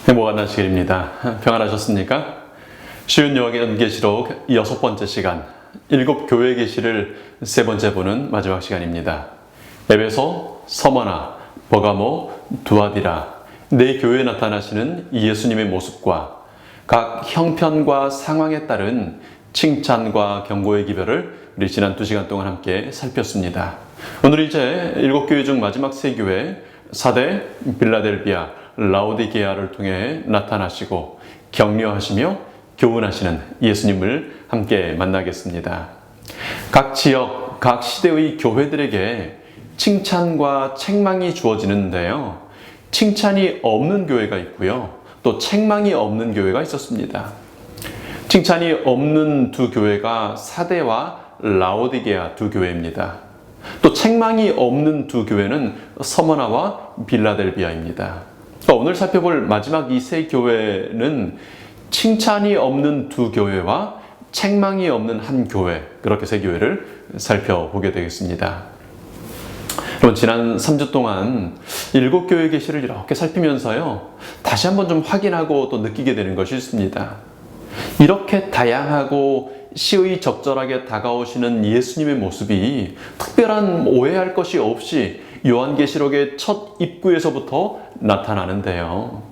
행복한 안식일입니다. 평안하셨습니까? 쉬운 요한계시록 6번째 시간, 7교회 계시를 3번째 보는 마지막 시간입니다. 에베소, 서머나, 버가모, 두아디라, 네 교회에 나타나시는 예수님의 모습과 각 형편과 상황에 따른 칭찬과 경고의 기별을 우리 지난 2시간 동안 함께 살폈습니다. 오늘 이제 7교회 중 마지막 3교회, 사대, 빌라델비아, 라오디게아를 통해 나타나시고 격려하시며 교훈하시는 예수님을 함께 만나겠습니다. 각 지역, 각 시대의 교회들에게 칭찬과 책망이 주어지는데요. 칭찬이 없는 교회가 있고요. 또 책망이 없는 교회가 있었습니다. 칭찬이 없는 두 교회가 사대와 라오디게아 두 교회입니다. 또 책망이 없는 두 교회는 서머나와 빌라델비아입니다. 오늘 살펴볼 마지막 이 세 교회는 칭찬이 없는 두 교회와 책망이 없는 한 교회, 그렇게 세 교회를 살펴보게 되겠습니다. 여러분, 지난 3주 동안 7교회 계시를 이렇게 살피면서요, 다시 한번 좀 확인하고 또 느끼게 되는 것이 있습니다. 이렇게 다양하고 시의적절하게 다가오시는 예수님의 모습이 특별한 오해할 것이 없이 요한계시록의 첫 입구에서부터 나타나는데요.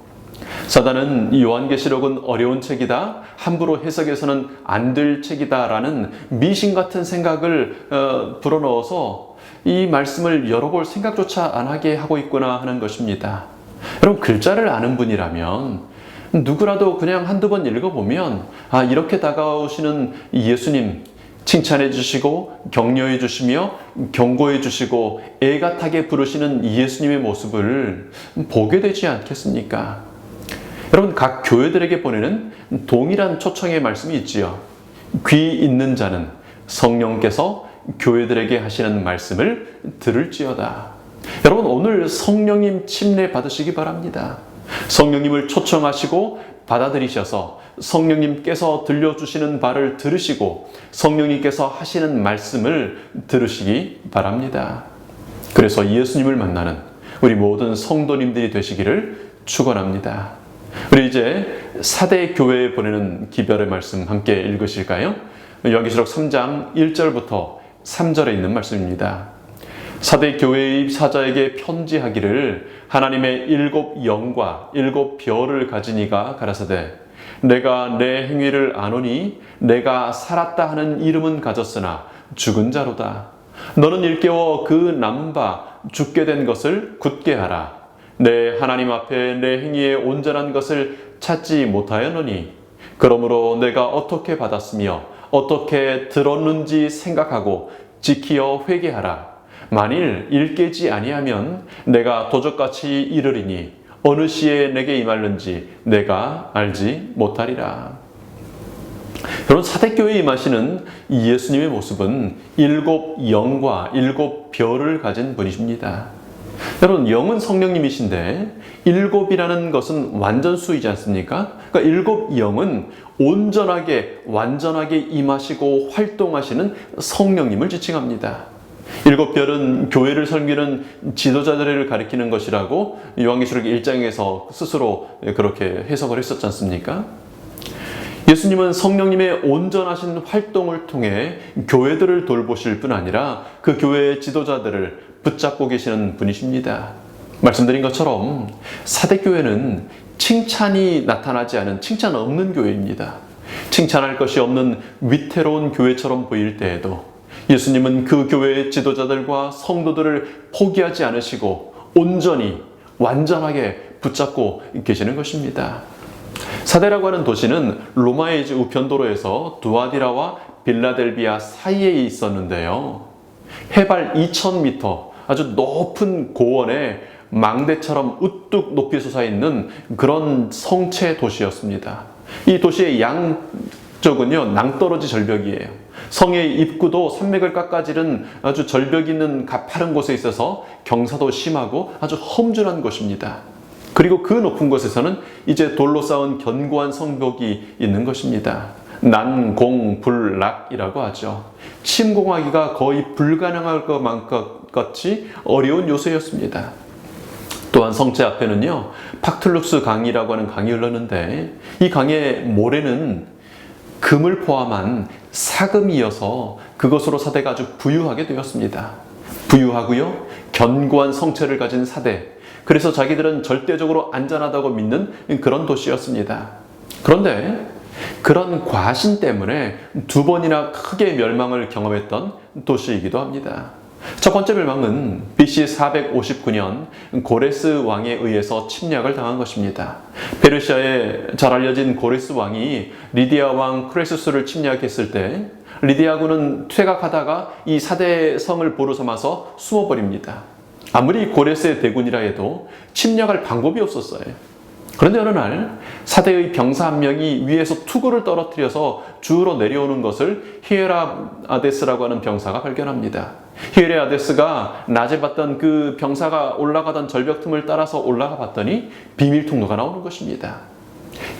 사단은 요한계시록은 어려운 책이다, 함부로 해석해서는 안 될 책이다 라는 미신 같은 생각을 불어넣어서 이 말씀을 열어볼 생각조차 안 하게 하고 있구나 하는 것입니다. 여러분, 글자를 아는 분이라면 누구라도 그냥 한두 번 읽어보면 이렇게 다가오시는 예수님 칭찬해 주시고 격려해 주시며 경고해 주시고 애가타게 부르시는 예수님의 모습을 보게 되지 않겠습니까? 여러분, 각 교회들에게 보내는 동일한 초청의 말씀이 있지요. 귀 있는 자는 성령께서 교회들에게 하시는 말씀을 들을지어다. 여러분, 오늘 성령님 침례 받으시기 바랍니다. 성령님을 초청하시고 받아들이셔서 성령님께서 들려주시는 바를 들으시고 성령님께서 하시는 말씀을 들으시기 바랍니다. 그래서 예수님을 만나는 우리 모든 성도님들이 되시기를 축원합니다. 우리 이제 사대 교회에 보내는 기별의 말씀 함께 읽으실까요? 요한계시록 3장 1절부터 3절에 있는 말씀입니다. 사대 교회의 사자에게 편지하기를 하나님의 7 영과 7 별을 가진 이가 가라사대 내가 내 행위를 아노니 내가 살았다 하는 이름은 가졌으나 죽은 자로다. 너는 일깨워 그 남은 바 죽게 된 것을 굳게 하라. 내 하나님 앞에 내 행위의 온전한 것을 찾지 못하였노니 그러므로 내가 어떻게 받았으며 어떻게 들었는지 생각하고 지키어 회개하라. 만일 일깨지 아니하면 내가 도적같이 이르리니 어느 시에 내게 임할는지 내가 알지 못하리라. 여러분, 사대교회에 임하시는 예수님의 모습은 7 영과 7 별을 가진 분이십니다. 여러분, 영은 성령님이신데 7이라는 것은 완전수이지 않습니까? 그러니까 7 영은 온전하게 완전하게 임하시고 활동하시는 성령님을 지칭합니다. 7 별은 교회를 섬기는 지도자들을 가리키는 것이라고 요한계시록 1장에서 스스로 그렇게 해석을 했었지 않습니까? 예수님은 성령님의 온전하신 활동을 통해 교회들을 돌보실 뿐 아니라 그 교회의 지도자들을 붙잡고 계시는 분이십니다. 말씀드린 것처럼 사대교회는 칭찬이 나타나지 않은 칭찬 없는 교회입니다. 칭찬할 것이 없는 위태로운 교회처럼 보일 때에도 예수님은 그 교회의 지도자들과 성도들을 포기하지 않으시고 온전히 완전하게 붙잡고 계시는 것입니다. 사대라고 하는 도시는 로마의 우편도로에서 두아디라와 빌라델비아 사이에 있었는데요. 해발 2000m 아주 높은 고원에 망대처럼 우뚝 높이 솟아있는 그런 성체 도시였습니다. 이 도시의 양쪽은요, 낭떠러지 절벽이에요. 성의 입구도 산맥을 깎아지른 아주 절벽이 있는 가파른 곳에 있어서 경사도 심하고 아주 험준한 곳입니다. 그리고 그 높은 곳에서는 이제 돌로 쌓은 견고한 성벽이 있는 것입니다. 난공불락이라고 하죠. 침공하기가 거의 불가능할 것 같이 어려운 요새였습니다. 또한 성체 앞에는요, 팍툴룩스 강이라고 하는 강이 흘렀는데 이 강의 모래는 금을 포함한 사금이어서 그것으로 사대가 아주 부유하게 되었습니다. 부유하고요, 견고한 성체를 가진 사대. 그래서 자기들은 절대적으로 안전하다고 믿는 그런 도시였습니다. 그런데 그런 과신 때문에 두 번이나 크게 멸망을 경험했던 도시이기도 합니다. 첫 번째 멸망은 BC 459년 고레스 왕에 의해서 침략을 당한 것입니다. 페르시아에 잘 알려진 고레스 왕이 리디아 왕 크레수스를 침략했을 때 리디아군은 퇴각하다가 이 사대 성을 보루 삼아서 숨어버립니다. 아무리 고레스의 대군이라 해도 침략할 방법이 없었어요. 그런데 어느 날 사대의 병사 한 명이 위에서 투구를 떨어뜨려서 주우러 내려오는 것을 히에라아데스라고 하는 병사가 발견합니다. 히에라아데스가 낮에 봤던 그 병사가 올라가던 절벽 틈을 따라서 올라가 봤더니 비밀 통로가 나오는 것입니다.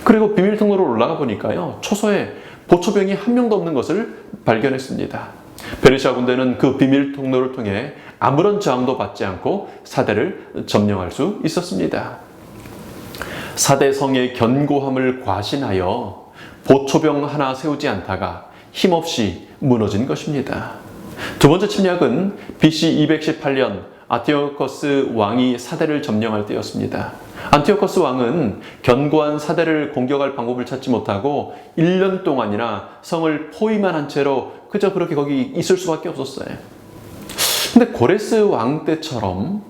그리고 비밀 통로로 올라가 보니까요, 초소에 보초병이 한 명도 없는 것을 발견했습니다. 페르시아 군대는 그 비밀 통로를 통해 아무런 저항도 받지 않고 사대를 점령할 수 있었습니다. 사대 성의 견고함을 과신하여 보초병 하나 세우지 않다가 힘없이 무너진 것입니다. 두 번째 침략은 BC 218년 안티오커스 왕이 사대를 점령할 때였습니다. 안티오커스 왕은 견고한 사대를 공격할 방법을 찾지 못하고 1년 동안이나 성을 포위만 한 채로 그저 그렇게 거기 있을 수밖에 없었어요. 근데 고레스 왕 때처럼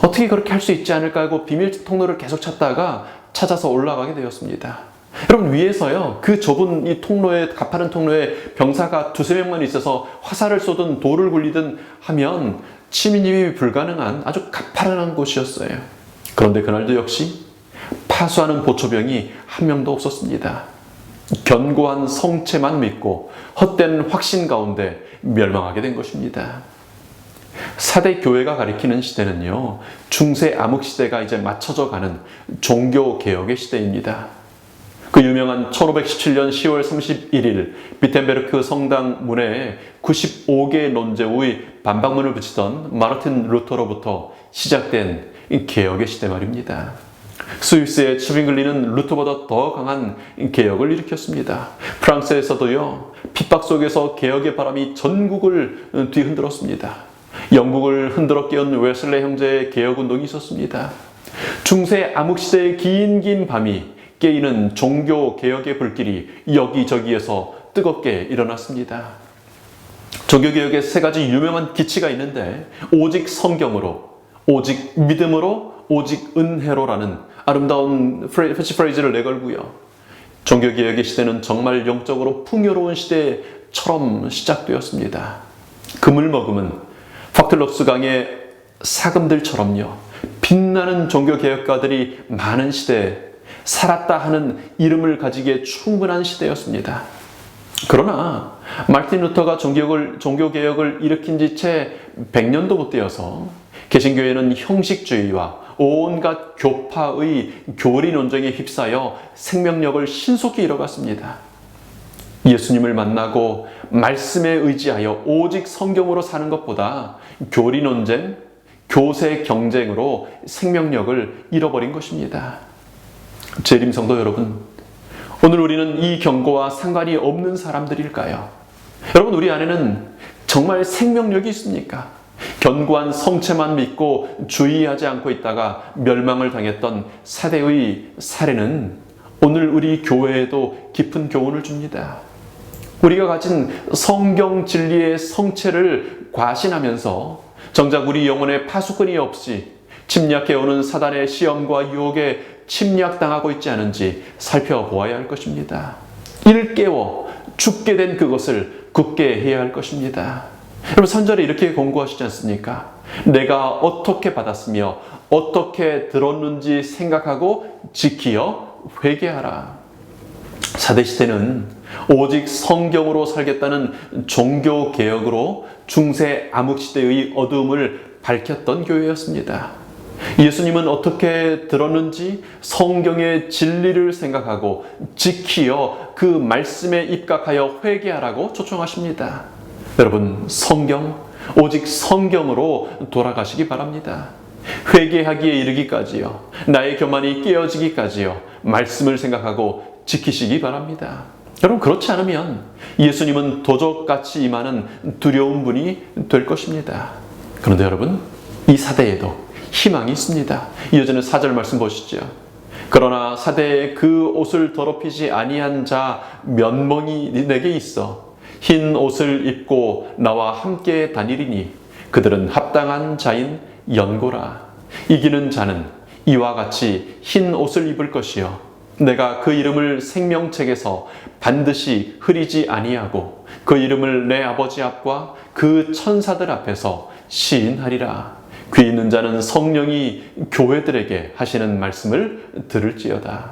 어떻게 그렇게 할 수 있지 않을까 하고 비밀 통로를 계속 찾다가 찾아서 올라가게 되었습니다. 여러분, 위에서요, 그 좁은 이 통로에, 가파른 통로에 병사가 두세 명만 있어서 화살을 쏘든 돌을 굴리든 하면 침입이 불가능한 아주 가파른 곳이었어요. 그런데 그날도 역시 파수하는 보초병이 한 명도 없었습니다. 견고한 성체만 믿고 헛된 확신 가운데 멸망하게 된 것입니다. 사대 교회가 가리키는 시대는요, 중세 암흑 시대가 이제 맞춰져 가는 종교 개혁의 시대입니다. 그 유명한 1517년 10월 31일 비텐베르크 성당 문에 95개의 논제 후의 반박문을 붙이던 마르틴 루터로부터 시작된 개혁의 시대 말입니다. 스위스의 츠빙글리는 루터보다 더 강한 개혁을 일으켰습니다. 프랑스에서도요, 핍박 속에서 개혁의 바람이 전국을 뒤흔들었습니다. 영국을 흔들어 깨운 웨슬레 형제의 개혁운동이 있었습니다. 중세 암흑시대의 긴 밤이 깨이는 종교개혁의 불길이 여기저기에서 뜨겁게 일어났습니다. 종교개혁의 세 가지 유명한 기치가 있는데, 오직 성경으로, 오직 믿음으로, 오직 은혜로라는 아름다운 패치프레이즈를 내걸고요. 종교개혁의 시대는 정말 영적으로 풍요로운 시대처럼 시작되었습니다. 금을 머금은 팍툴룩스 강의 사금들처럼요, 빛나는 종교개혁가들이 많은 시대에 살았다 하는 이름을 가지기에 충분한 시대였습니다. 그러나 마르틴 루터가 종교개혁을 일으킨 지 채 100년도 못 되어서 개신교회는 형식주의와 온갖 교파의 교리 논쟁에 휩싸여 생명력을 신속히 잃어갔습니다. 예수님을 만나고 말씀에 의지하여 오직 성경으로 사는 것보다 교리 논쟁, 교세 경쟁으로 생명력을 잃어버린 것입니다. 재림성도 여러분, 오늘 우리는 이 경고와 상관이 없는 사람들일까요? 여러분, 우리 안에는 정말 생명력이 있습니까? 견고한 성체만 믿고 주의하지 않고 있다가 멸망을 당했던 사대의 사례는 오늘 우리 교회에도 깊은 교훈을 줍니다. 우리가 가진 성경 진리의 성체를 과신하면서 정작 우리 영혼에 파수꾼이 없이 침략해오는 사단의 시험과 유혹에 침략당하고 있지 않은지 살펴보아야 할 것입니다. 이를 깨워 죽게 된 그것을 굳게 해야 할 것입니다. 여러분, 선절에 이렇게 권고하시지 않습니까? 내가 어떻게 받았으며 어떻게 들었는지 생각하고 지키어 회개하라. 사대시대는 오직 성경으로 살겠다는 종교개혁으로 중세 암흑시대의 어두움을 밝혔던 교회였습니다. 예수님은 어떻게 들었는지 성경의 진리를 생각하고 지키어 그 말씀에 입각하여 회개하라고 초청하십니다. 여러분, 성경, 오직 성경으로 돌아가시기 바랍니다. 회개하기에 이르기까지요. 나의 교만이 깨어지기까지요. 말씀을 생각하고 지키시기 바랍니다. 여러분, 그렇지 않으면 예수님은 도적같이 임하는 두려운 분이 될 것입니다. 그런데 여러분, 이 사대에도 희망이 있습니다. 이어지는 4절 말씀 보시죠. 그러나 사대에 그 옷을 더럽히지 아니한 자 면멍이 내게 있어 흰 옷을 입고 나와 함께 다니리니 그들은 합당한 자인 연고라. 이기는 자는 이와 같이 흰 옷을 입을 것이요 내가 그 이름을 생명책에서 반드시 흐리지 아니하고 그 이름을 내 아버지 앞과 그 천사들 앞에서 시인하리라. 귀 있는 자는 성령이 교회들에게 하시는 말씀을 들을지어다.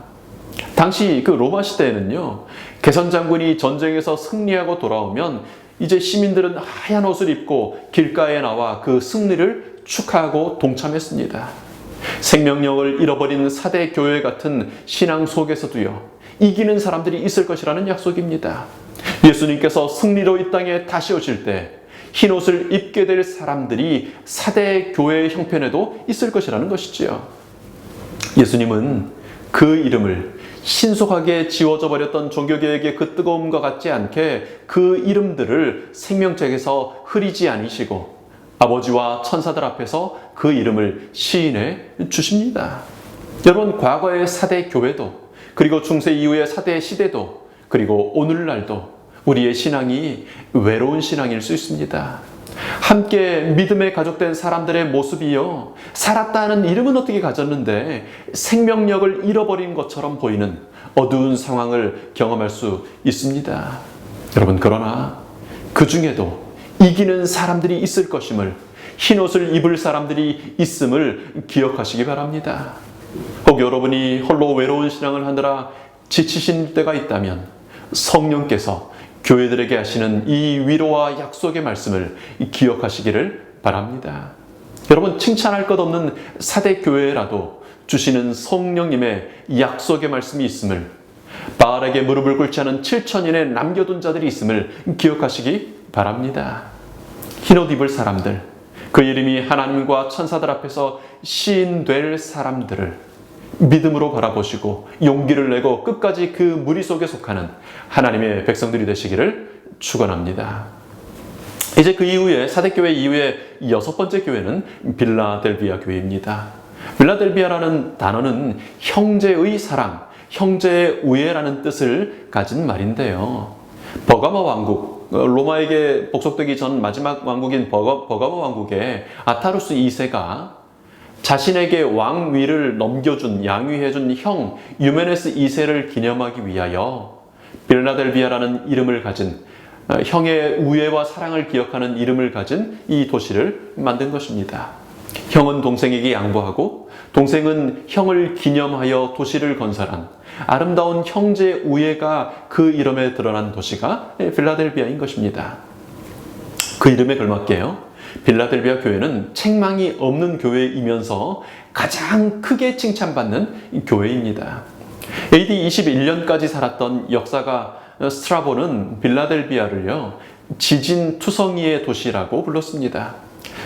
당시 그 로마 시대에는요, 개선 장군이 전쟁에서 승리하고 돌아오면 이제 시민들은 하얀 옷을 입고 길가에 나와 그 승리를 축하하고 동참했습니다. 생명력을 잃어버린 사대 교회 같은 신앙 속에서도요, 이기는 사람들이 있을 것이라는 약속입니다. 예수님께서 승리로 이 땅에 다시 오실 때 흰 옷을 입게 될 사람들이 사대 교회의 형편에도 있을 것이라는 것이지요. 예수님은 그 이름을 신속하게 지워져 버렸던 종교개혁의 그 뜨거움과 같지 않게 그 이름들을 생명책에서 흐리지 아니시고 아버지와 천사들 앞에서 그 이름을 시인해 주십니다. 여러분, 과거의 사대 교회도, 그리고 중세 이후의 사대 시대도, 그리고 오늘날도 우리의 신앙이 외로운 신앙일 수 있습니다. 함께 믿음에 가족된 사람들의 모습이요, 살았다는 이름은 어떻게 가졌는데 생명력을 잃어버린 것처럼 보이는 어두운 상황을 경험할 수 있습니다. 여러분, 그러나 그 중에도 이기는 사람들이 있을 것임을, 흰옷을 입을 사람들이 있음을 기억하시기 바랍니다. 혹 여러분이 홀로 외로운 신앙을 하느라 지치신 때가 있다면 성령께서 교회들에게 하시는 이 위로와 약속의 말씀을 기억하시기를 바랍니다. 여러분, 칭찬할 것 없는 사대 교회라도 주시는 성령님의 약속의 말씀이 있음을, 바알에게 무릎을 꿇지 않은 7,000인의 남겨둔 자들이 있음을 기억하시기 바랍니다. 흰옷 입을 사람들, 그 이름이 하나님과 천사들 앞에서 시인될 사람들을 믿음으로 바라보시고 용기를 내고 끝까지 그 무리 속에 속하는 하나님의 백성들이 되시기를 축원합니다. 이제 그 이후에, 사대교회 이후에 6번째 교회는 빌라델비아 교회입니다. 빌라델비아라는 단어는 형제의 사랑, 형제의 우애라는 뜻을 가진 말인데요. 버가마 왕국, 로마에게 복속되기 전 마지막 왕국인 버가마 왕국의 아타루스 2세가 자신에게 왕위를 넘겨준, 양위해준 형 유메네스 2세를 기념하기 위하여 빌라델비아라는 이름을 가진, 형의 우애와 사랑을 기억하는 이름을 가진 이 도시를 만든 것입니다. 형은 동생에게 양보하고 동생은 형을 기념하여 도시를 건설한 아름다운 형제 우애가 그 이름에 드러난 도시가 빌라델비아인 것입니다. 그 이름에 걸맞게요, 빌라델비아 교회는 책망이 없는 교회이면서 가장 크게 칭찬받는 교회입니다. AD 21년까지 살았던 역사가 스트라본은 빌라델비아를요, 지진투성이의 도시라고 불렀습니다.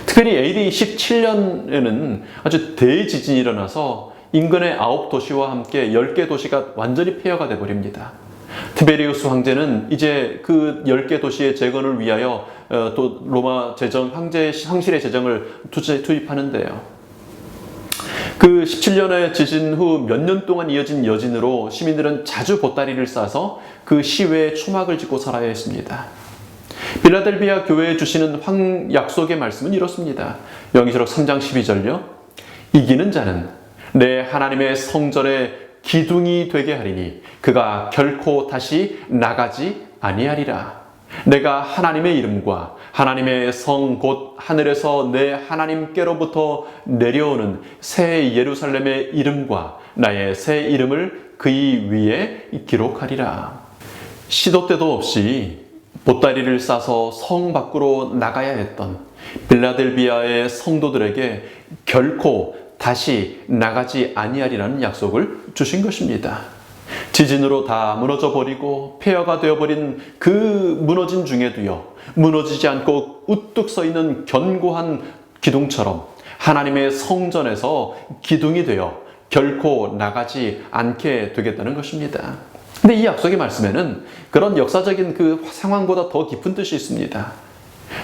특별히 AD 17년에는 아주 대지진이 일어나서 인근의 9도시와 함께 10개 도시가 완전히 폐허가 되어버립니다. 티베리우스 황제는 이제 그 10개 도시의 재건을 위하여 또 로마 재정, 황실의 재정을 투입하는데요. 그 17년의 지진 후 몇 년 동안 이어진 여진으로 시민들은 자주 보따리를 싸서 그 시외에 초막을 짓고 살아야 했습니다. 빌라델비아 교회에 주시는 약속의 말씀은 이렇습니다. 영의시록 3장 12절요. 이기는 자는 내 하나님의 성전에 기둥이 되게 하리니 그가 결코 다시 나가지 아니하리라. 내가 하나님의 이름과 하나님의 성 곧 하늘에서 내 하나님께로부터 내려오는 새 예루살렘의 이름과 나의 새 이름을 그의 위에 기록하리라. 시도 때도 없이 보따리를 싸서 성 밖으로 나가야 했던 빌라델비아의 성도들에게 결코 다시 나가지 아니하리라는 약속을 주신 것입니다. 지진으로 다 무너져 버리고 폐허가 되어버린 그 무너진 중에도요, 무너지지 않고 우뚝 서 있는 견고한 기둥처럼 하나님의 성전에서 기둥이 되어 결코 나가지 않게 되겠다는 것입니다. 근데 이 약속의 말씀에는 그런 역사적인 그 상황보다 더 깊은 뜻이 있습니다.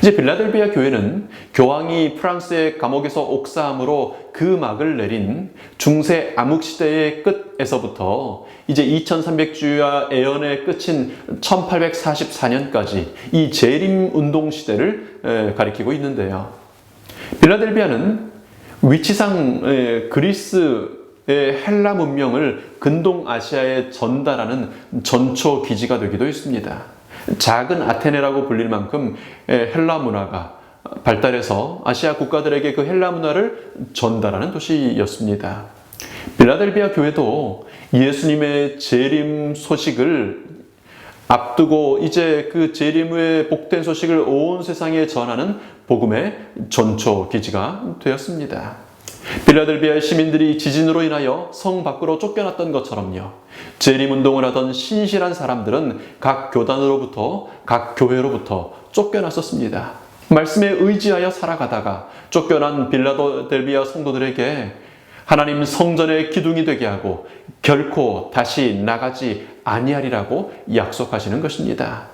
이제 빌라델비아 교회는 교황이 프랑스의 감옥에서 옥사함으로 그 막을 내린 중세 암흑시대의 끝에서부터 이제 2300주야 애연의 끝인 1844년까지 이 재림운동 시대를 가리키고 있는데요. 빌라델비아는 위치상 그리스의 헬라 문명을 근동 아시아에 전달하는 전초 기지가 되기도 했습니다. 작은 아테네라고 불릴 만큼 헬라 문화가 발달해서 아시아 국가들에게 그 헬라 문화를 전달하는 도시였습니다. 빌라델비아 교회도 예수님의 재림 소식을 앞두고 이제 그 재림 후의 복된 소식을 온 세상에 전하는 복음의 전초 기지가 되었습니다. 빌라델비아의 시민들이 지진으로 인하여 성 밖으로 쫓겨났던 것처럼요. 재림운동을 하던 신실한 사람들은 각 교단으로부터, 각 교회로부터 쫓겨났었습니다. 말씀에 의지하여 살아가다가 쫓겨난 빌라델비아 성도들에게 하나님 성전의 기둥이 되게 하고 결코 다시 나가지 아니하리라고 약속하시는 것입니다.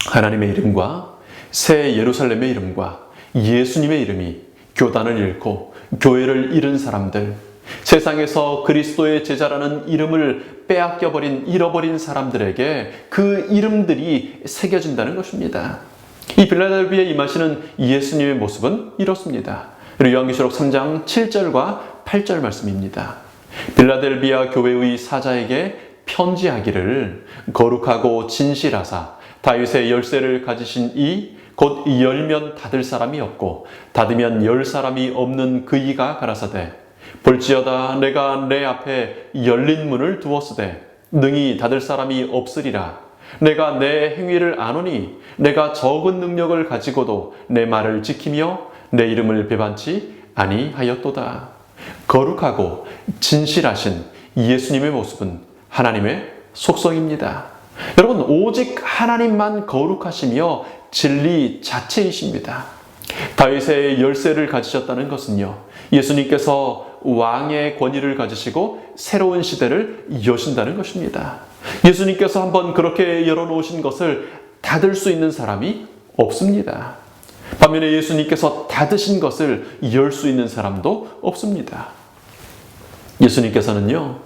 하나님의 이름과 새 예루살렘의 이름과 예수님의 이름이 교단을 잃고 교회를 잃은 사람들, 세상에서 그리스도의 제자라는 이름을 빼앗겨버린, 잃어버린 사람들에게 그 이름들이 새겨진다는 것입니다. 이 빌라델비아에 임하시는 예수님의 모습은 이렇습니다. 요한계시록 3장 7절과 8절 말씀입니다. 빌라델비아 교회의 사자에게 편지하기를 거룩하고 진실하사 다윗의 열쇠를 가지신 이 곧 열면 닫을 사람이 없고 닫으면 열 사람이 없는 그 이가 가라사대 볼지어다 내가 내 앞에 열린 문을 두었으되 능히 닫을 사람이 없으리라. 내가 내 행위를 아노니 내가 적은 능력을 가지고도 내 말을 지키며 내 이름을 배반치 아니하였도다. 거룩하고 진실하신 예수님의 모습은 하나님의 속성입니다. 여러분, 오직 하나님만 거룩하시며 진리 자체이십니다. 다윗의 열쇠를 가지셨다는 것은요, 예수님께서 왕의 권위를 가지시고 새로운 시대를 여신다는 것입니다. 예수님께서 한번 그렇게 열어놓으신 것을 닫을 수 있는 사람이 없습니다. 반면에 예수님께서 닫으신 것을 열 수 있는 사람도 없습니다. 예수님께서는요,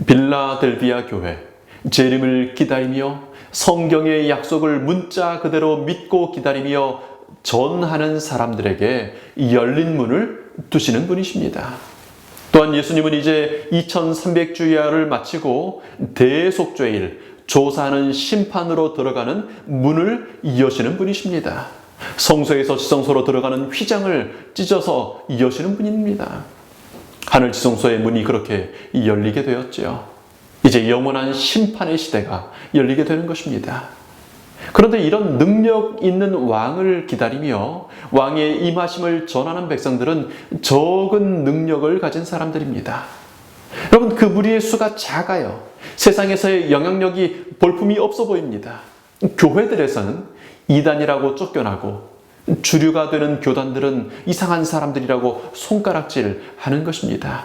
빌라델비아 교회 재림을 기다리며 성경의 약속을 문자 그대로 믿고 기다리며 전하는 사람들에게 열린 문을 두시는 분이십니다. 또한 예수님은 이제 2300주야를 마치고 대속죄일, 조사하는 심판으로 들어가는 문을 여시는 분이십니다. 성소에서 지성소로 들어가는 휘장을 찢어서 여시는 분입니다. 하늘 지성소의 문이 그렇게 열리게 되었지요. 이제 영원한 심판의 시대가 열리게 되는 것입니다. 그런데 이런 능력 있는 왕을 기다리며 왕의 임하심을 전하는 백성들은 적은 능력을 가진 사람들입니다. 여러분, 그 무리의 수가 작아요. 세상에서의 영향력이 볼품이 없어 보입니다. 교회들에서는 이단이라고 쫓겨나고 주류가 되는 교단들은 이상한 사람들이라고 손가락질 하는 것입니다.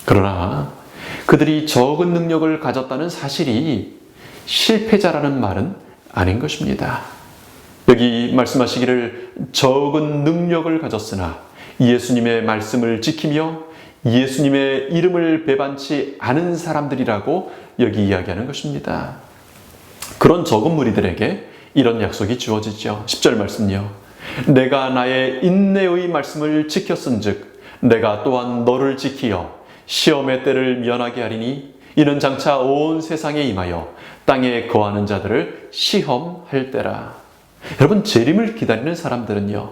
그러나 그들이 적은 능력을 가졌다는 사실이 실패자라는 말은 아닌 것입니다. 여기 말씀하시기를 적은 능력을 가졌으나 예수님의 말씀을 지키며 예수님의 이름을 배반치 않은 사람들이라고 여기 이야기하는 것입니다. 그런 적은 무리들에게 이런 약속이 주어지죠. 10절 말씀요. 내가 나의 인내의 말씀을 지켰은즉 내가 또한 너를 지키어 시험의 때를 면하게 하리니 이는 장차 온 세상에 임하여 땅에 거하는 자들을 시험할 때라. 여러분, 재림을 기다리는 사람들은요,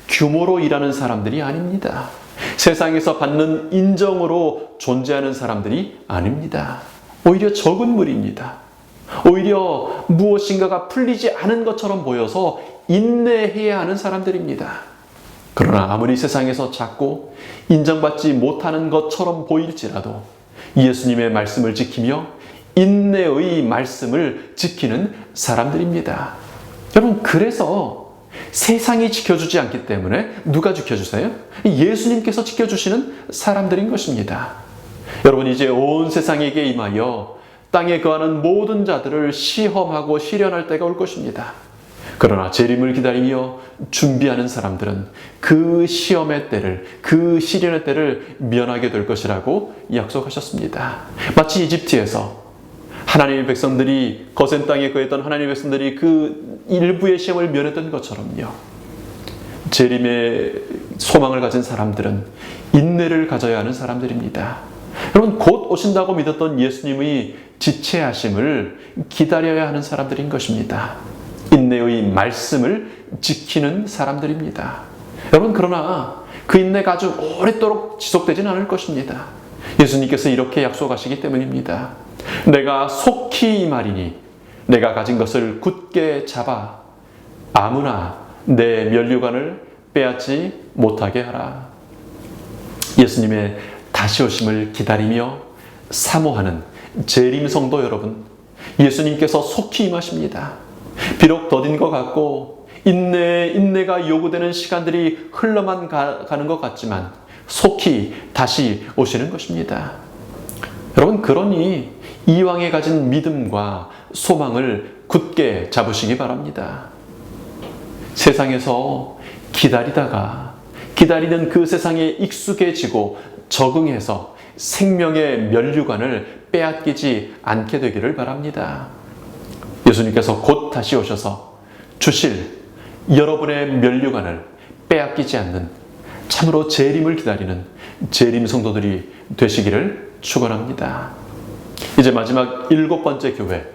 규모로 일하는 사람들이 아닙니다. 세상에서 받는 인정으로 존재하는 사람들이 아닙니다. 오히려 적은 무리입니다. 오히려 무엇인가가 풀리지 않은 것처럼 보여서 인내해야 하는 사람들입니다. 그러나 아무리 세상에서 작고 인정받지 못하는 것처럼 보일지라도 예수님의 말씀을 지키며 인내의 말씀을 지키는 사람들입니다. 여러분, 그래서 세상이 지켜주지 않기 때문에 누가 지켜주세요? 예수님께서 지켜주시는 사람들인 것입니다. 여러분, 이제 온 세상에게 임하여 땅에 거하는 모든 자들을 시험하고 시련할 때가 올 것입니다. 그러나 재림을 기다리며 준비하는 사람들은 그 시험의 때를, 그 시련의 때를 면하게 될 것이라고 약속하셨습니다. 마치 이집트에서 하나님의 백성들이, 거센 땅에 거했던 하나님의 백성들이 그 일부의 시험을 면했던 것처럼요. 재림의 소망을 가진 사람들은 인내를 가져야 하는 사람들입니다. 여러분, 곧 오신다고 믿었던 예수님의 지체하심을 기다려야 하는 사람들인 것입니다. 인내의 말씀을 지키는 사람들입니다. 여러분, 그러나 그 인내가 아주 오랫도록 지속되지는 않을 것입니다. 예수님께서 이렇게 약속하시기 때문입니다. 내가 속히 임하리니 내가 가진 것을 굳게 잡아 아무나 내 면류관을 빼앗지 못하게 하라. 예수님의 다시 오심을 기다리며 사모하는 재림 성도 여러분, 예수님께서 속히 임하십니다. 비록 더딘 것 같고 인내가 요구되는 시간들이 흘러만 가는 것 같지만 속히 다시 오시는 것입니다. 여러분, 그러니 이왕에 가진 믿음과 소망을 굳게 잡으시기 바랍니다. 세상에서 기다리는 그 세상에 익숙해지고 적응해서 생명의 면류관을 빼앗기지 않게 되기를 바랍니다. 예수님께서 곧 다시 오셔서 주실 여러분의 면류관을 빼앗기지 않는 참으로 재림을 기다리는 재림 성도들이 되시기를 축원합니다. 이제 마지막 7번째 교회,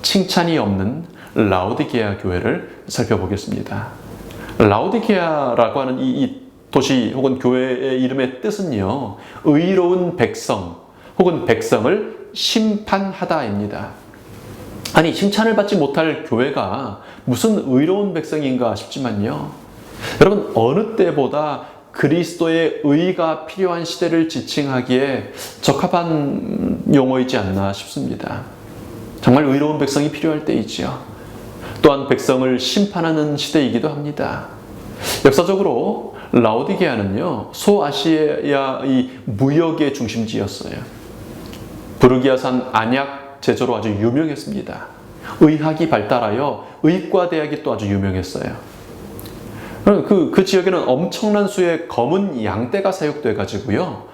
칭찬이 없는 라오디게아 교회를 살펴보겠습니다. 라오디게아라고 하는 이 도시 혹은 교회의 이름의 뜻은요, 의로운 백성 혹은 백성을 심판하다입니다. 아니, 칭찬을 받지 못할 교회가 무슨 의로운 백성인가 싶지만요, 여러분, 어느 때보다 그리스도의 의가 필요한 시대를 지칭하기에 적합한 용어이지 않나 싶습니다. 정말 의로운 백성이 필요할 때이지요. 또한 백성을 심판하는 시대이기도 합니다. 역사적으로 라오디게아는요, 소아시아의 무역의 중심지였어요. 부르기아산 안약 제조로 아주 유명했습니다. 의학이 발달하여 의과대학이 또 아주 유명했어요. 그 지역에는 엄청난 수의 검은 양떼가 사육돼 가지고요,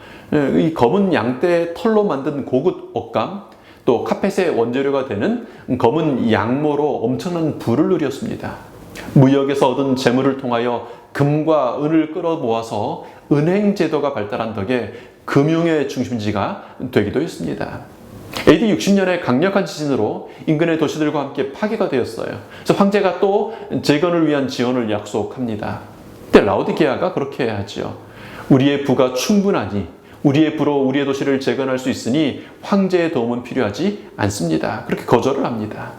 이 검은 양떼 털로 만든 고급 옷감, 또 카펫의 원재료가 되는 검은 양모로 엄청난 부를 누렸습니다. 무역에서 얻은 재물을 통하여 금과 은을 끌어모아서 은행 제도가 발달한 덕에 금융의 중심지가 되기도 했습니다. AD 60년에 강력한 지진으로 인근의 도시들과 함께 파괴가 되었어요. 그래서 황제가 또 재건을 위한 지원을 약속합니다. 그때 라오디게아가 그렇게 하죠. 우리의 부가 충분하니 우리의 부로 우리의 도시를 재건할 수 있으니 황제의 도움은 필요하지 않습니다. 그렇게 거절을 합니다.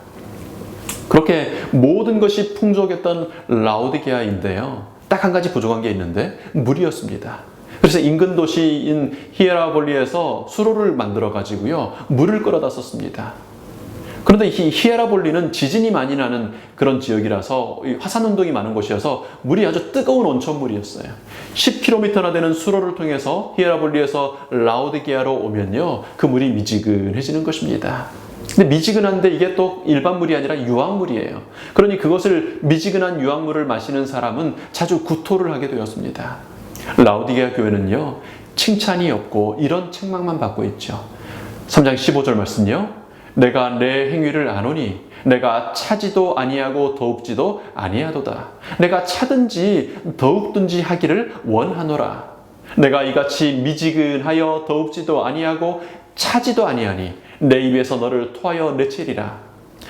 그렇게 모든 것이 풍족했던 라오디게아인데요, 딱 한 가지 부족한 게 있는데 물이었습니다. 그래서 인근 도시인 히에라볼리에서 수로를 만들어 가지고요, 물을 끌어다 썼습니다. 그런데 이 히에라볼리는 지진이 많이 나는 그런 지역이라서 화산 운동이 많은 곳이어서 물이 아주 뜨거운 온천물이었어요. 10km나 되는 수로를 통해서 히에라볼리에서 라오디게아로 오면요, 그 물이 미지근해지는 것입니다. 근데 미지근한데 이게 또 일반 물이 아니라 유황물이에요. 그러니 그것을 미지근한 유황물을 마시는 사람은 자주 구토를 하게 되었습니다. 라오디게아 교회는요, 칭찬이 없고 이런 책망만 받고 있죠. 3장 15절 말씀요, 내가 내 행위를 아노니 내가 차지도 아니하고 더웁지도 아니하도다. 내가 차든지 더웁든지 하기를 원하노라. 내가 이같이 미지근하여 더웁지도 아니하고 차지도 아니하니 내 입에서 너를 토하여 내치리라.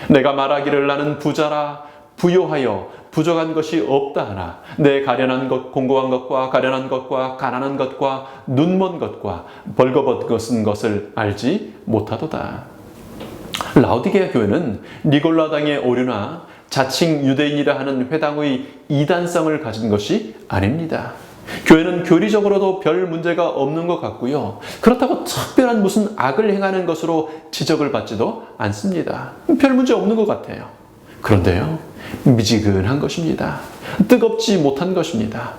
내가 말하기를 나는 부자라 부요하여 부족한 것이 없다 하나 내 가련한 것, 공고한 것과 가련한 것과 가난한 것과 눈먼 것과 벌거벗은 것을 알지 못하도다. 라오디게아 교회는 니골라당의 오류나 자칭 유대인이라 하는 회당의 이단성을 가진 것이 아닙니다. 교회는 교리적으로도 별 문제가 없는 것 같고요, 그렇다고 특별한 무슨 악을 행하는 것으로 지적을 받지도 않습니다. 별 문제 없는 것 같아요. 그런데요, 미지근한 것입니다. 뜨겁지 못한 것입니다.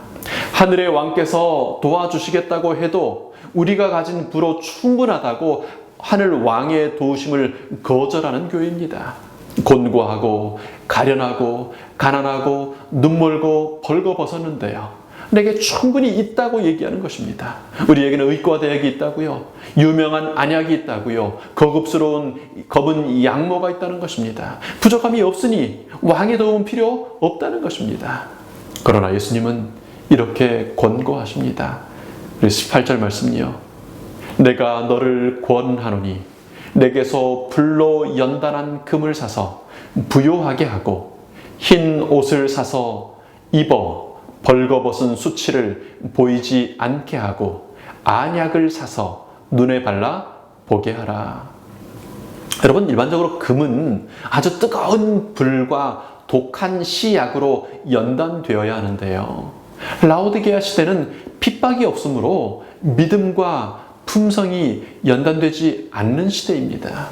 하늘의 왕께서 도와주시겠다고 해도 우리가 가진 부로 충분하다고 하늘 왕의 도우심을 거절하는 교회입니다. 곤고하고 가련하고 가난하고 눈멀고 벌거벗었는데요, 내게 충분히 있다고 얘기하는 것입니다. 우리에게는 의과 대학이 있다고요, 유명한 안약이 있다고요, 거급스러운 검은 양모가 있다는 것입니다. 부족함이 없으니 왕의 도움 필요 없다는 것입니다. 그러나 예수님은 이렇게 권고하십니다. 18절 말씀이요, 내가 너를 권하노니 내게서 불로 연단한 금을 사서 부요하게 하고 흰 옷을 사서 입어 벌거벗은 수치를 보이지 않게 하고 안약을 사서 눈에 발라 보게 하라. 여러분, 일반적으로 금은 아주 뜨거운 불과 독한 시약으로 연단되어야 하는데요, 라오디게아 시대는 핍박이 없으므로 믿음과 품성이 연단되지 않는 시대입니다.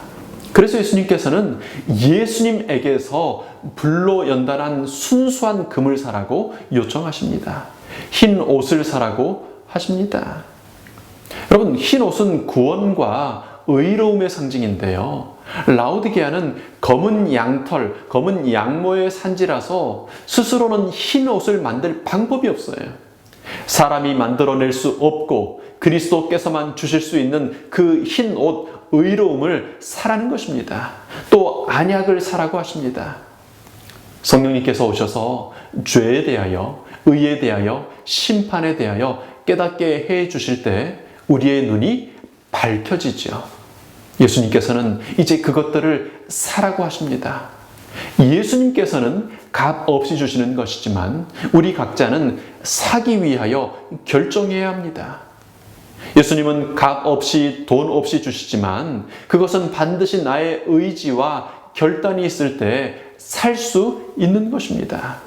그래서 예수님께서는 예수님에게서 불로 연단한 순수한 금을 사라고 요청하십니다. 흰 옷을 사라고 하십니다. 여러분, 흰 옷은 구원과 의로움의 상징인데요, 라오디게아는 검은 양털, 검은 양모의 산지라서 스스로는 흰 옷을 만들 방법이 없어요. 사람이 만들어낼 수 없고 그리스도께서만 주실 수 있는 그 흰 옷, 의로움을 사라는 것입니다. 또 안약을 사라고 하십니다. 성령님께서 오셔서 죄에 대하여, 의에 대하여, 심판에 대하여 깨닫게 해 주실 때 우리의 눈이 밝혀지죠. 예수님께서는 이제 그것들을 사라고 하십니다. 예수님께서는 값 없이 주시는 것이지만 우리 각자는 사기 위하여 결정해야 합니다. 예수님은 값 없이, 돈 없이 주시지만 그것은 반드시 나의 의지와 결단이 있을 때 살 수 있는 것입니다.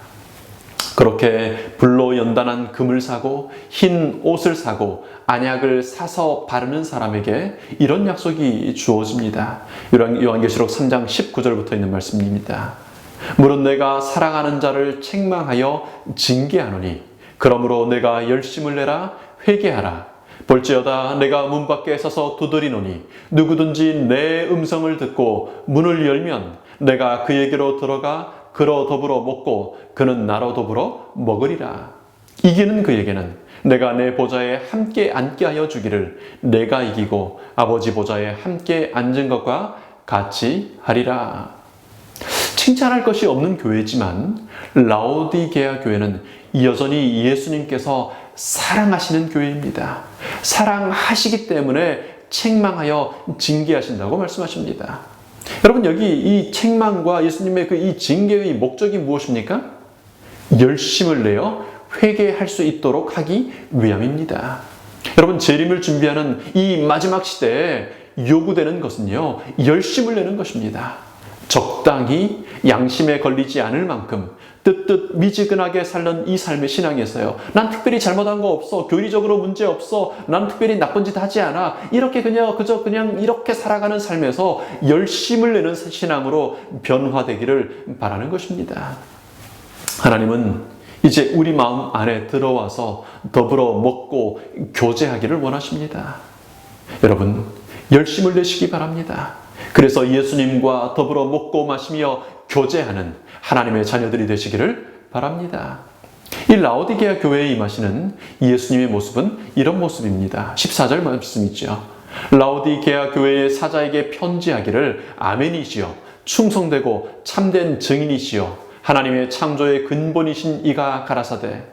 그렇게 불로 연단한 금을 사고 흰 옷을 사고 안약을 사서 바르는 사람에게 이런 약속이 주어집니다. 요한계시록 3장 19절부터 있는 말씀입니다. 물은 내가 사랑하는 자를 책망하여 징계하노니 그러므로 내가 열심을 내라 회개하라. 볼지어다 내가 문 밖에 서서 두드리노니 누구든지 내 음성을 듣고 문을 열면 내가 그에게로 들어가 그로 더불어 먹고 그는 나로 더불어 먹으리라. 이기는 그에게는 내가 내 보좌에 함께 앉게 하여 주기를 내가 이기고 아버지 보좌에 함께 앉은 것과 같이 하리라. 칭찬할 것이 없는 교회지만 라오디게아 교회는 여전히 예수님께서 사랑하시는 교회입니다. 사랑하시기 때문에 책망하여 징계하신다고 말씀하십니다. 여러분, 여기 이 책망과 예수님의 그 이 징계의 목적이 무엇입니까? 열심을 내어 회개할 수 있도록 하기 위함입니다. 여러분, 재림을 준비하는 이 마지막 시대에 요구되는 것은요, 열심을 내는 것입니다. 적당히 양심에 걸리지 않을 만큼 뜨뜻 미지근하게 살던 이 삶의 신앙에서요, 난 특별히 잘못한 거 없어, 교리적으로 문제 없어, 난 특별히 나쁜 짓 하지 않아, 이렇게 그저 이렇게 살아가는 삶에서 열심을 내는 신앙으로 변화되기를 바라는 것입니다. 하나님은 이제 우리 마음 안에 들어와서 더불어 먹고 교제하기를 원하십니다. 여러분, 열심을 내시기 바랍니다. 그래서 예수님과 더불어 먹고 마시며 교제하는 하나님의 자녀들이 되시기를 바랍니다. 이 라오디게아 교회에 임하시는 예수님의 모습은 이런 모습입니다. 14절 말씀이죠. 라오디게아 교회의 사자에게 편지하기를 아멘이시여, 충성되고 참된 증인이시여, 하나님의 창조의 근본이신 이가 가라사대.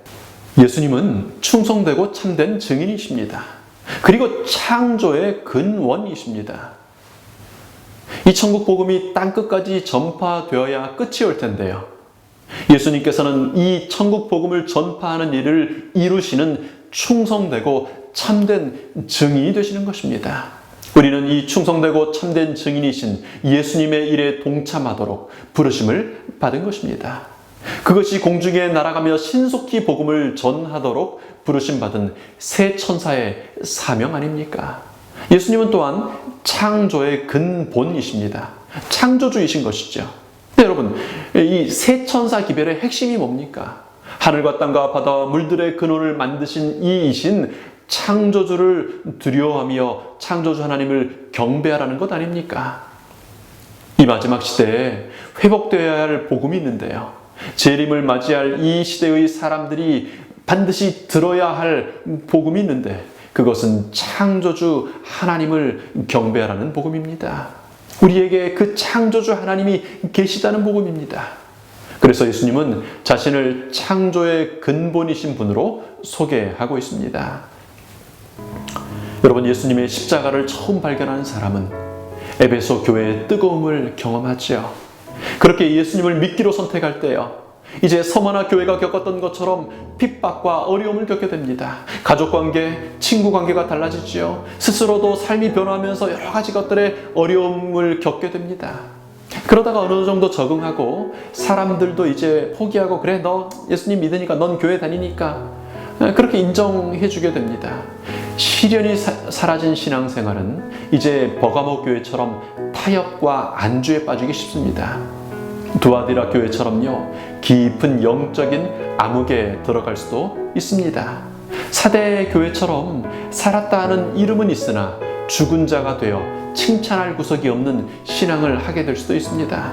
예수님은 충성되고 참된 증인이십니다. 그리고 창조의 근원이십니다. 이 천국 복음이 땅끝까지 전파되어야 끝이 올 텐데요, 예수님께서는 이 천국 복음을 전파하는 일을 이루시는 충성되고 참된 증인이 되시는 것입니다. 우리는 이 충성되고 참된 증인이신 예수님의 일에 동참하도록 부르심을 받은 것입니다. 그것이 공중에 날아가며 신속히 복음을 전하도록 부르심 받은 새 천사의 사명 아닙니까? 예수님은 또한 창조의 근본이십니다. 창조주이신 것이죠. 네, 여러분, 이 새 천사 기별의 핵심이 뭡니까? 하늘과 땅과 바다와 물들의 근원을 만드신 이이신 창조주를 두려워하며 창조주 하나님을 경배하라는 것 아닙니까? 이 마지막 시대에 회복되어야 할 복음이 있는데요. 재림을 맞이할 이 시대의 사람들이 반드시 들어야 할 복음이 있는데 그것은 창조주 하나님을 경배하라는 복음입니다. 우리에게 그 창조주 하나님이 계시다는 복음입니다. 그래서 예수님은 자신을 창조의 근본이신 분으로 소개하고 있습니다. 여러분, 예수님의 십자가를 처음 발견하는 사람은 에베소 교회의 뜨거움을 경험하지요. 그렇게 예수님을 믿기로 선택할 때요, 이제 서머나 교회가 겪었던 것처럼 핍박과 어려움을 겪게 됩니다. 가족관계, 친구관계가 달라지지요. 스스로도 삶이 변화하면서 여러 가지 것들의 어려움을 겪게 됩니다. 그러다가 어느 정도 적응하고 사람들도 이제 포기하고, 그래 너 예수님 믿으니까, 넌 교회 다니니까, 그렇게 인정해 주게 됩니다. 시련이 사라진 신앙생활은 이제 버가모 교회처럼 타협과 안주에 빠지기 쉽습니다. 두아디라 교회처럼요, 깊은 영적인 암흑에 들어갈 수도 있습니다. 사대 교회처럼 살았다 하는 이름은 있으나 죽은 자가 되어 칭찬할 구석이 없는 신앙을 하게 될 수도 있습니다.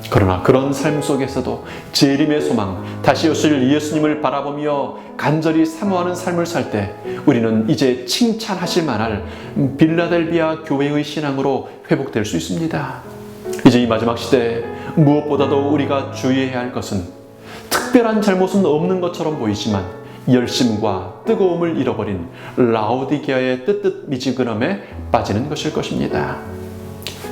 그러나 그런 삶 속에서도 재림의 소망, 다시 오실 예수님을 바라보며 간절히 사모하는 삶을 살 때 우리는 이제 칭찬하실 만할 빌라델비아 교회의 신앙으로 회복될 수 있습니다. 이제 이 마지막 시대에 무엇보다도 우리가 주의해야 할 것은 특별한 잘못은 없는 것처럼 보이지만 열심과 뜨거움을 잃어버린 라오디게아의 뜨뜻미지근함에 빠지는 것일 것입니다.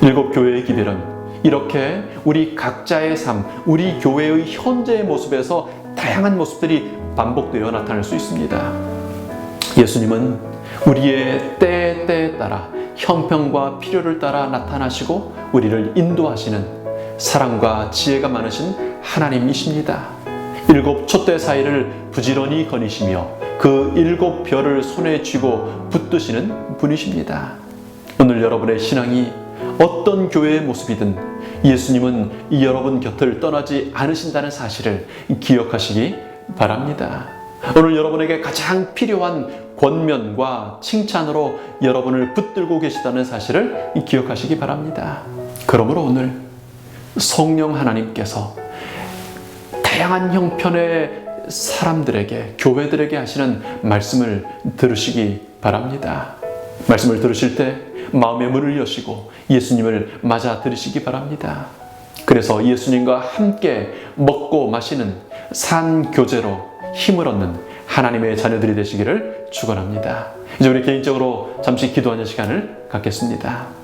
일곱 교회의 기별은 이렇게 우리 각자의 삶, 우리 교회의 현재의 모습에서 다양한 모습들이 반복되어 나타날 수 있습니다. 예수님은 우리의 때에 따라 형편과 필요를 따라 나타나시고 우리를 인도하시는 사랑과 지혜가 많으신 하나님이십니다. 일곱 촛대 사이를 부지런히 거니시며 그 일곱 별을 손에 쥐고 붙드시는 분이십니다. 오늘 여러분의 신앙이 어떤 교회의 모습이든 예수님은 여러분 곁을 떠나지 않으신다는 사실을 기억하시기 바랍니다. 오늘 여러분에게 가장 필요한 권면과 칭찬으로 여러분을 붙들고 계시다는 사실을 기억하시기 바랍니다. 그러므로 오늘 성령 하나님께서 다양한 형편의 사람들에게, 교회들에게 하시는 말씀을 들으시기 바랍니다. 말씀을 들으실 때 마음의 문을 여시고 예수님을 맞아 들으시기 바랍니다. 그래서 예수님과 함께 먹고 마시는 산 교제로 힘을 얻는 하나님의 자녀들이 되시기를 축원합니다. 이제 우리 개인적으로 잠시 기도하는 시간을 갖겠습니다.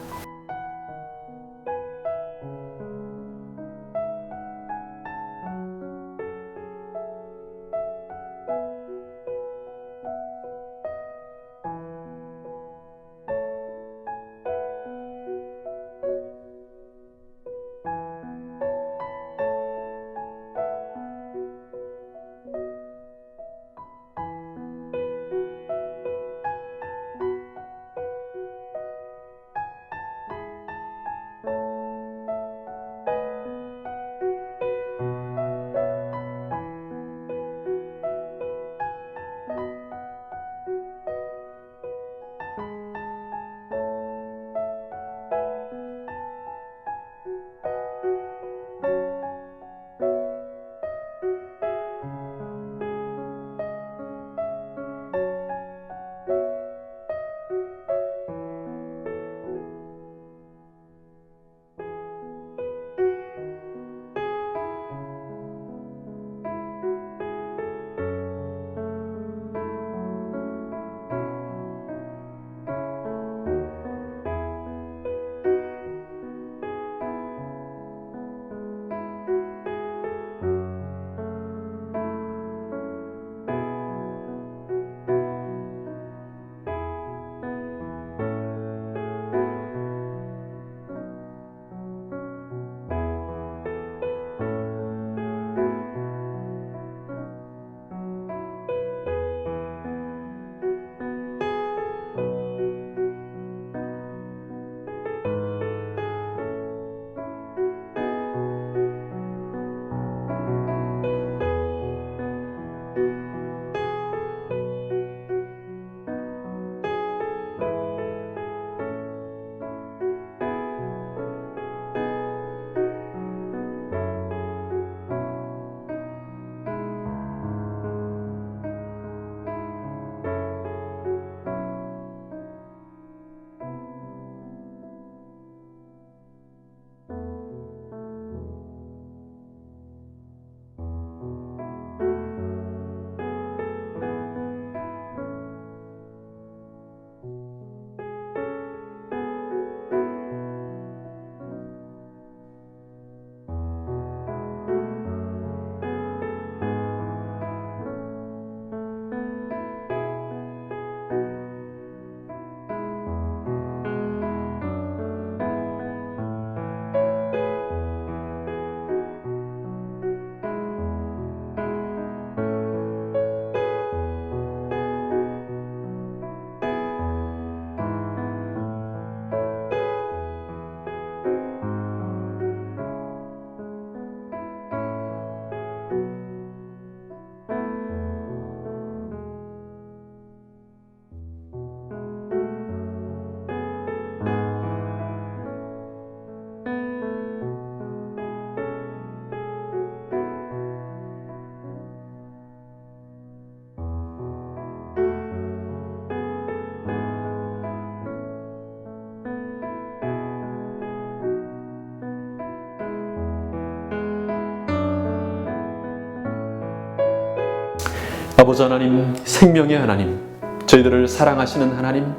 아버지 하나님, 생명의 하나님, 저희들을 사랑하시는 하나님,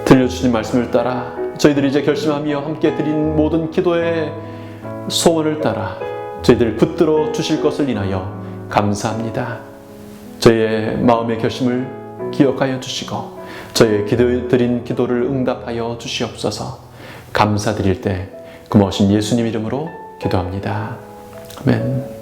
들려주신 말씀을 따라 저희들이 이제 결심하며 함께 드린 모든 기도의 소원을 따라 저희들 붙들어 주실 것을 인하여 감사합니다. 저희의 마음의 결심을 기억하여 주시고 저희의 드린 기도를 응답하여 주시옵소서. 감사드릴 때 고마우신 예수님 이름으로 기도합니다. 아멘.